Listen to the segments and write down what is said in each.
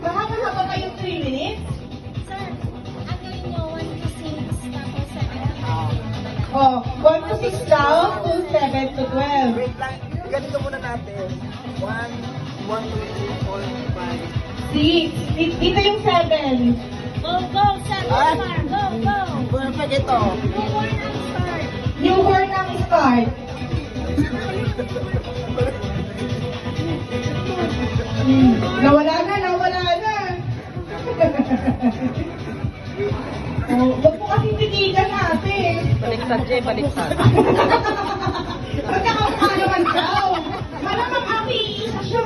Baka mahaba pa yung 3 minutes? Sir, ang gawin nyo, 1 to 6, tapos 7. Oh, 1 to 6 down to 7 to 12. Wait lang, ganito muna natin. 1, 2, 3, 4, 5. 6. Dito yung 7. Go, go, 7 Ah. star, go, go. Perfect ito. Newborn ang start. Newborn ang start. Nawala na, nawala na. Oh, wag mo kasing titigan natin. Baliktad, Jay, baliktad. Magkakamukha naman daw. Malamang ako iisa siya.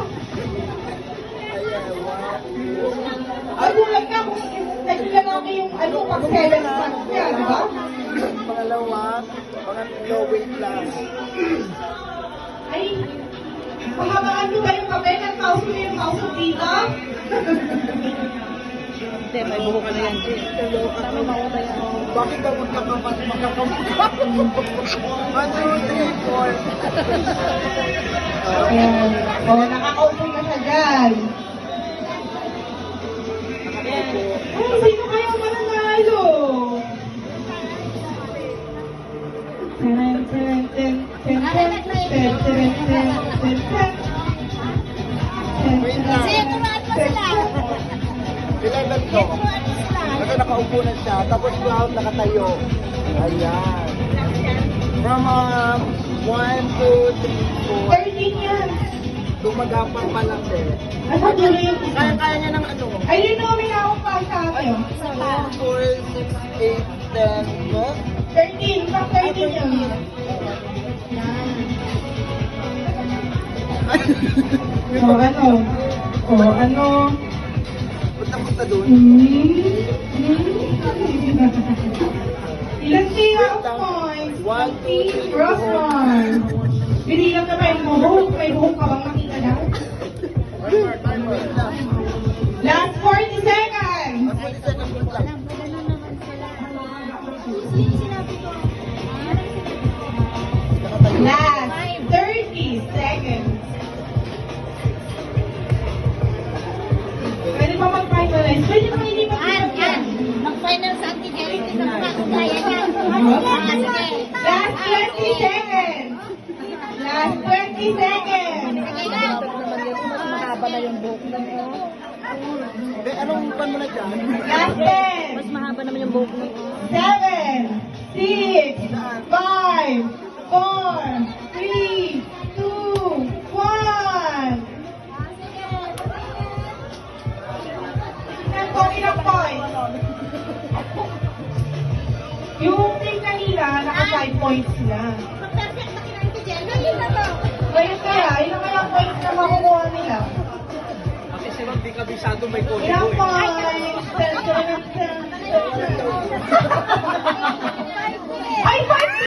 Ay, gulat ka kung naglalaki yung ano, pag 7 months niya, di ba? Pangalawa, pangatlo, wait lang. Ay, pahabakan nyo ba yung kape? Nagpauso na yung pauso dito? Hindi, may buho ka na yan, Jay. Tama mauna yan. Bakit daw magkakamukha? 1, 2, 3, 4. Ayan. O, nakakaupo na siya dyan. Oh, sino kaya mananalo? Ten, ten, ten, ten, ten, ten, ten, ten, ten, ten. Wait lang. Sige, turuan mo sila. 11 to. Turuan mo sila. Kasi nakaupo na siya. Tapos cloud nakatayo. Ayan. From 1, 2, 3, 13 yan. 4. Tumagapang pa lang din. Asa dulo yung isa? Kaya niya ng ano? Ay, yun na, may hawak pa sa akin. 4, 6, 8, 10, no? 13, pang 13 yun. O, ano? O, ano? Punta doon. Ilan siya ang points? 1, 2, 3, Rosmar. Binilang na ba yung buhok? May buhok ka bang makita daw? Last 40 seconds. Alam, magano naman sila. Sino sinabi ko? Last 30 seconds. Pwede pa mag-finalize? Pwede pa hindi mag-finalize? Mag-final sa anti-jelly. Tignan mo kung kaya niya. Sige. Last 20 seconds. Last 20 seconds. Sige na. Mas mahaba na yung buhok na mo. Anong pan mo na dyan? Last 10. Mas mahaba naman yung buhok mo. 7, 6, 5, 4, 3, 2, 1. Tingnan ko ilang points. Yung team kanina, naka 5 points sila. Perfect na kina anti-jelly. Yun na to. Ngayon kaya, ilang kaya points na makukuha nila? Kasi si Rob, di kabisado may kode Ilang ko eh. points? 10, 10, 10, 10. Ay,